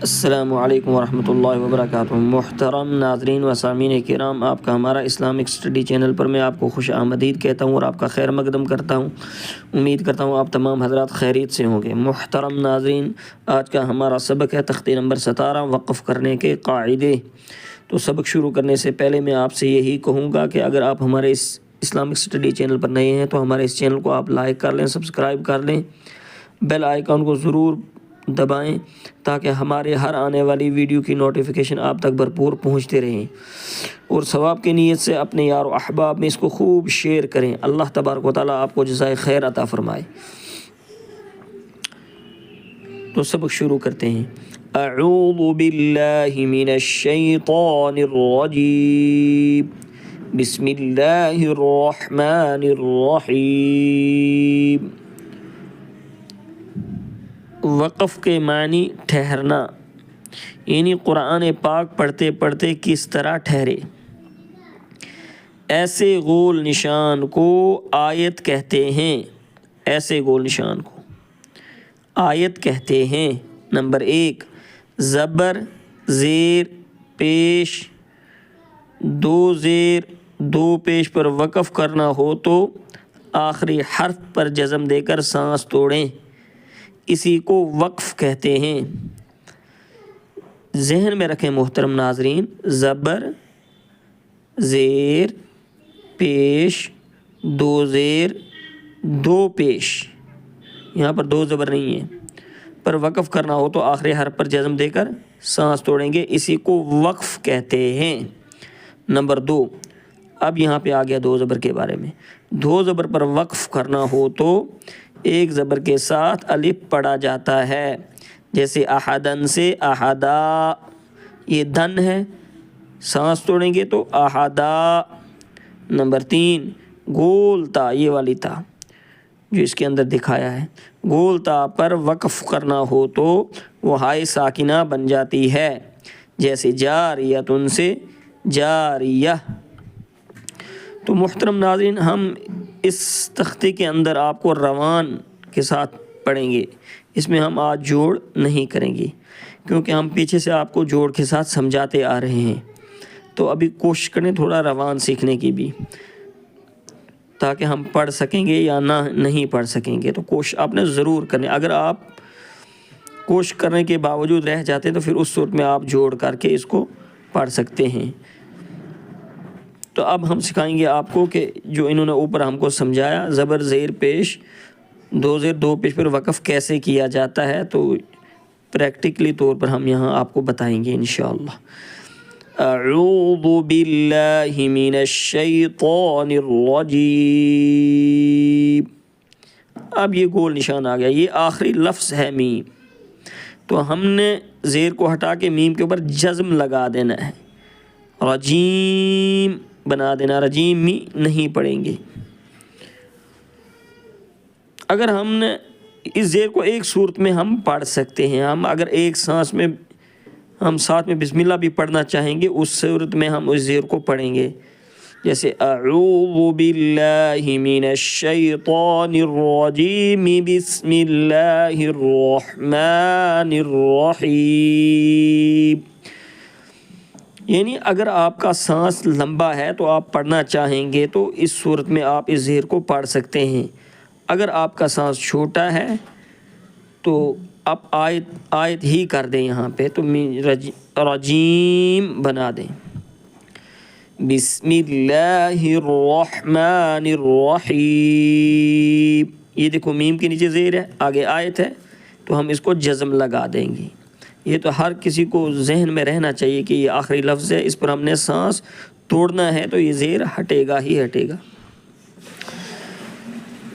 السلام علیکم ورحمۃ اللہ وبرکاتہ۔ محترم ناظرین و سامعین کرام، آپ کا ہمارا اسلامک اسٹڈی چینل پر میں آپ کو خوش آمدید کہتا ہوں اور آپ کا خیر مقدم کرتا ہوں۔ امید کرتا ہوں آپ تمام حضرات خیریت سے ہوں گے۔ محترم ناظرین، آج کا ہمارا سبق ہے تختی نمبر 17، وقف کرنے کے قاعدے۔ تو سبق شروع کرنے سے پہلے میں آپ سے یہی کہوں گا کہ اگر آپ ہمارے اس اسلامک اسٹڈی چینل پر نئے ہیں تو ہمارے اس چینل کو آپ لائک کر لیں، سبسکرائب کر لیں، بیل آئیکن کو ضرور دبائیں تاکہ ہمارے ہر آنے والی ویڈیو کی نوٹیفیکیشن آپ تک بھرپور پہنچتے رہیں، اور ثواب کی نیت سے اپنے یار و احباب میں اس کو خوب شیئر کریں۔ اللہ تبارک و تعالیٰ آپ کو جزائے خیر عطا فرمائے۔ تو سبق شروع کرتے ہیں۔ اعوذ باللہ من الشیطان الرجیم، بسم اللہ الرحمن الرحیم۔ وقف کے معنی ٹھہرنا، یعنی قرآن پاک پڑھتے پڑھتے کس طرح ٹھہرے۔ ایسے گول نشان کو آیت کہتے ہیں۔ ایسے گول نشان کو آیت کہتے ہیں۔ نمبر 1، زبر زیر پیش، دو زیر دو پیش پر وقف کرنا ہو تو آخری حرف پر جزم دے کر سانس توڑیں، اسی کو وقف کہتے ہیں۔ ذہن میں رکھیں محترم ناظرین، زبر زیر پیش، دو زیر دو پیش، یہاں پر دو زبر نہیں ہے، پر وقف کرنا ہو تو آخری حرف پر جزم دے کر سانس توڑیں گے، اسی کو وقف کہتے ہیں۔ نمبر 2، اب یہاں پہ آ گیا دو زبر کے بارے میں۔ دو زبر پر وقف کرنا ہو تو ایک زبر کے ساتھ الف پڑھا جاتا ہے، جیسے احدن سے احدا، یہ دن ہے، سانس توڑیں گے تو احدا۔ نمبر 3، گول تا، یہ والی تا جو اس کے اندر دکھایا ہے، گول تا پر وقف کرنا ہو تو وہ ہائے ساکنہ بن جاتی ہے، جیسے جاریتن سے جاریہ۔ تو محترم ناظرین، ہم اس تختے کے اندر آپ کو روان کے ساتھ پڑھیں گے، اس میں ہم آج جوڑ نہیں کریں گے کیونکہ ہم پیچھے سے آپ کو جوڑ کے ساتھ سمجھاتے آ رہے ہیں۔ تو ابھی کوشش کریں تھوڑا روان سیکھنے کی بھی، تاکہ ہم پڑھ سکیں گے یا نہیں پڑھ سکیں گے۔ تو کوشش آپ نے ضرور کریں، اگر آپ کوشش کرنے کے باوجود رہ جاتے ہیں تو پھر اس صورت میں آپ جوڑ کر کے اس کو پڑھ سکتے ہیں۔ تو اب ہم سکھائیں گے آپ کو کہ جو انہوں نے اوپر ہم کو سمجھایا، زبر زیر پیش، دو زیر دو پیش پر وقف کیسے کیا جاتا ہے، تو پریکٹیکلی طور پر ہم یہاں آپ کو بتائیں گے انشاءاللہ۔ اعوذ باللہ من الشیطان الرجیم۔ اب یہ گول نشان آ گیا، یہ آخری لفظ ہے میم، تو ہم نے زیر کو ہٹا کے میم کے اوپر جزم لگا دینا ہے، رجیم بنا دینا، رجیم می نہیں پڑھیں گے۔ اگر ہم نے اس زیر کو ایک صورت میں ہم پڑھ سکتے ہیں، ہم اگر ایک سانس میں ہم ساتھ میں بسم اللہ بھی پڑھنا چاہیں گے، اس صورت میں ہم اس زیر کو پڑھیں گے، جیسے اعوذ باللہ من الشیطان الرجیم بسم اللہ الرحمن الرحیم۔ یعنی اگر آپ کا سانس لمبا ہے تو آپ پڑھنا چاہیں گے تو اس صورت میں آپ اس زیر کو پڑھ سکتے ہیں۔ اگر آپ کا سانس چھوٹا ہے تو آپ آیت ہی کر دیں، یہاں پہ تو رجیم بنا دیں، بسم اللہ الرحمن الرحیم۔ یہ دیکھو میم کے نیچے زیر ہے، آگے آیت ہے، تو ہم اس کو جزم لگا دیں گے۔ یہ تو ہر کسی کو ذہن میں رہنا چاہیے کہ یہ آخری لفظ ہے، اس پر ہم نے سانس توڑنا ہے تو یہ زیر ہٹے گا ہی ہٹے گا۔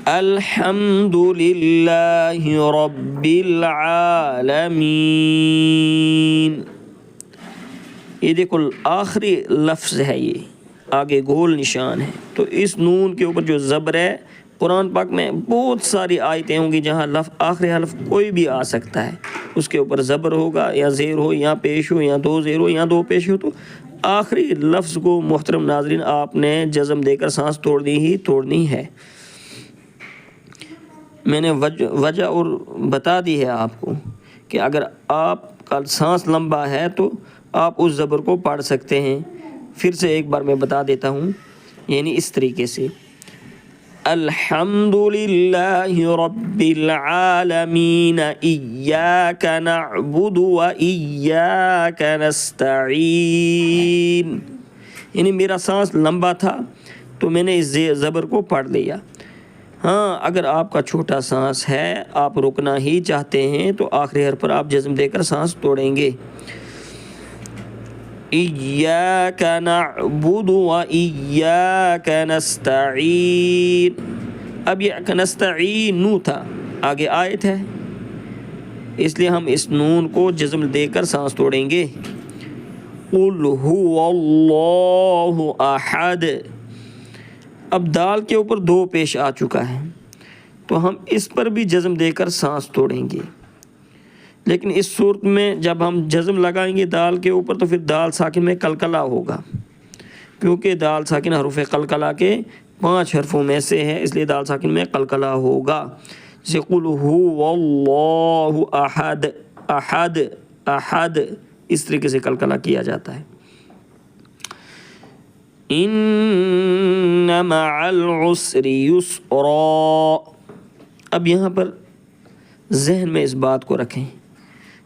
الحمد للہ رب العالمین۔ یہ دیکھو آخری لفظ ہے، یہ آگے گول نشان ہے، تو اس نون کے اوپر جو زبر ہے، قرآن پاک میں بہت ساری آیتیں ہوں گی جہاں آخری حرف کوئی بھی آ سکتا ہے، اس کے اوپر زبر ہوگا یا زیر ہو یا پیش ہو یا دو زیر ہو یا دو پیش ہو، تو آخری لفظ کو محترم ناظرین آپ نے جزم دے کر سانس توڑنی ہے۔ میں نے وجہ اور بتا دی ہے آپ کو کہ اگر آپ کا سانس لمبا ہے تو آپ اس زبر کو پڑھ سکتے ہیں۔ پھر سے ایک بار میں بتا دیتا ہوں، یعنی اس طریقے سے الحمد للہ رب العالمین ایاک نعبد و ایاک نستعین، یعنی میرا سانس لمبا تھا تو میں نے اس زبر کو پڑھ لیا۔ ہاں اگر آپ کا چھوٹا سانس ہے، آپ رکنا ہی چاہتے ہیں تو آخری حرف پر آپ جزم دے کر سانس توڑیں گے۔ ایاک نعبد و ایاک نستعین، اب یہ نستعین تھا، آگے آیت ہے اس لیے ہم اس نون کو جزم دے کر سانس توڑیں گے۔ قل هو اللہ احد، اب دال کے اوپر دو پیش آ چکا ہے تو ہم اس پر بھی جزم دے کر سانس توڑیں گے، لیکن اس صورت میں جب ہم جزم لگائیں گے دال کے اوپر تو پھر دال ساکن میں قلقلہ ہوگا، کیونکہ دال ساکن حروف قلقلہ کے 5 حرفوں میں سے ہے، اس لیے دال ساکن میں قلقلہ ہوگا۔ جیسے قل هو اللہ احد، احد احد اس طریقے سے قلقلہ کیا جاتا ہے۔ ان مع العسر یسرا، اب یہاں پر ذہن میں اس بات کو رکھیں،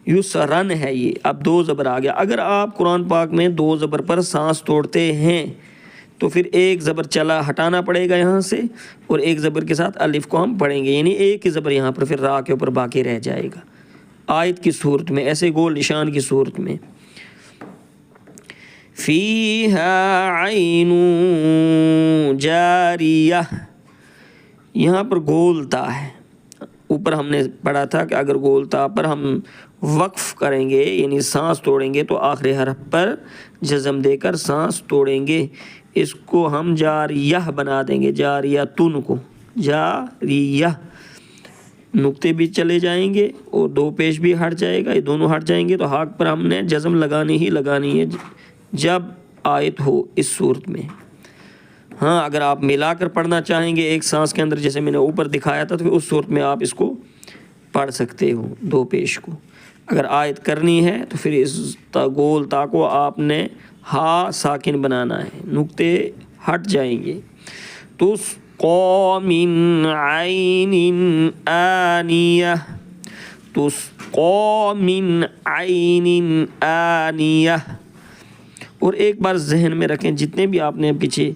یسرن ہے یہ، اب 2 زبر آ گیا۔ اگر آپ قرآن پاک میں 2 زبر پر سانس توڑتے ہیں تو پھر ایک زبر چلا ہٹانا پڑے گا یہاں سے، اور ایک زبر کے ساتھ الف کو ہم پڑھیں گے، یعنی ایک ہی زبر یہاں پر پھر را کے اوپر باقی رہ جائے گا آیت کی صورت میں، ایسے گول نشان کی صورت میں۔ فیہا عین جاریہ، یہاں پر گول تا ہے، اوپر ہم نے پڑھا تھا کہ اگر گول تا پر ہم وقف کریں گے یعنی سانس توڑیں گے تو آخری حرف پر جزم دے کر سانس توڑیں گے، اس کو ہم جاریہ بنا دیں گے، جاریہ تن کو جاریہ، نقطے بھی چلے جائیں گے اور 2 پیش بھی ہٹ جائے گا، یہ دونوں ہٹ جائیں گے تو حق پر ہم نے جزم لگانی ہی لگانی ہے جب آیت ہو اس صورت میں۔ ہاں اگر آپ ملا کر پڑھنا چاہیں گے ایک سانس کے اندر جیسے میں نے اوپر دکھایا تھا تو پھر اس صورت میں آپ اس کو پڑھ سکتے ہو 2 پیش کو۔ اگر آیت کرنی ہے تو پھر اس گول تا کو آپ نے ہا ساکن بنانا ہے، نقطے ہٹ جائیں گے۔ تسقا من عین آنیہ، تسقا من عین آنیہ، اور ایک بار ذہن میں رکھیں جتنے بھی آپ نے پیچھے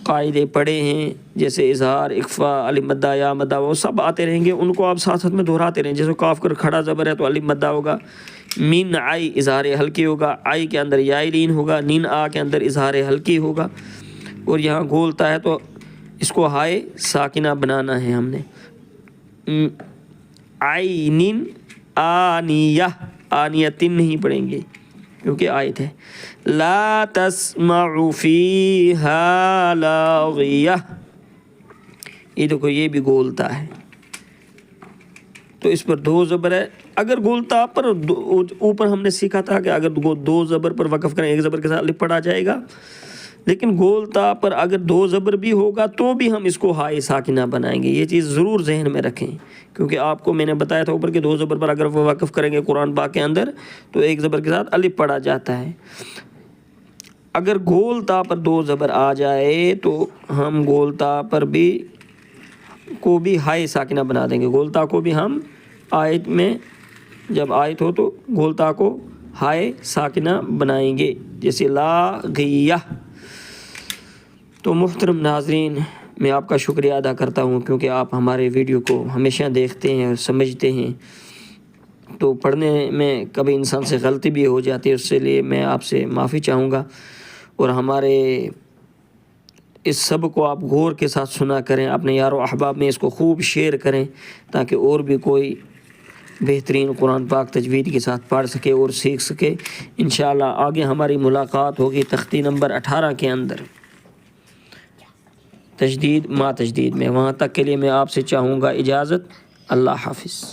قاعدے پڑھے ہیں جیسے اظہار، اخفاء، الف مدہ، یا مدہ، وہ سب آتے رہیں گے، ان کو آپ ساتھ ساتھ میں دہراتے رہیں۔ جیسے کاف کر کھڑا زبر ہے تو الف مدہ ہوگا، من آئی اظہار ہلکی ہوگا، آئی کے اندر یائی لین ہوگا، نین آ کے اندر اظہار ہلکی ہوگا، اور یہاں گولتا ہے تو اس کو ہائے ساکنہ بنانا ہے ہم نے۔ عین آنیہ، آنیتن نہیں پڑھیں گے کیونکہ آیت ہے۔ لا تسمع فیہا لاغیہ، یہ دیکھو یہ بھی گولتا ہے تو اس پر 2 زبر ہے۔ اگر گولتا پر اوپر ہم نے سیکھا تھا کہ اگر 2 زبر پر وقف کریں ایک زبر کے ساتھ الف پڑھا جائے گا، لیکن گولتا پر اگر 2 زبر بھی ہوگا تو بھی ہم اس کو ہائے ساکنہ بنائیں گے، یہ چیز ضرور ذہن میں رکھیں، کیونکہ آپ کو میں نے بتایا تھا اوپر کے 2 زبر پر اگر وہ وقف کریں گے قرآن پاک کے اندر تو ایک زبر کے ساتھ الف پڑھا جاتا ہے۔ اگر گولتا پر 2 زبر آ جائے تو ہم گولتا پر بھی کو بھی ہائے ساکنہ بنا دیں گے، گولتا کو بھی ہم آیت میں جب آیت ہو تو گولتا کو ہائے ساکنہ بنائیں گے، جیسے لاغیہ۔ تو محترم ناظرین، میں آپ کا شکریہ ادا کرتا ہوں کیونکہ آپ ہمارے ویڈیو کو ہمیشہ دیکھتے ہیں اور سمجھتے ہیں، تو پڑھنے میں کبھی انسان سے غلطی بھی ہو جاتی ہے، اس سے لیے میں آپ سے معافی چاہوں گا، اور ہمارے اس سب کو آپ غور کے ساتھ سنا کریں، اپنے یار و احباب میں اس کو خوب شیئر کریں تاکہ اور بھی کوئی بہترین قرآن پاک تجوید کے ساتھ پڑھ سکے اور سیکھ سکے۔ انشاءاللہ آگے ہماری ملاقات ہوگی تختی نمبر 18 کے اندر، تجدید ما تجدید میں، وہاں تک کے لیے میں آپ سے چاہوں گا اجازت۔ اللہ حافظ۔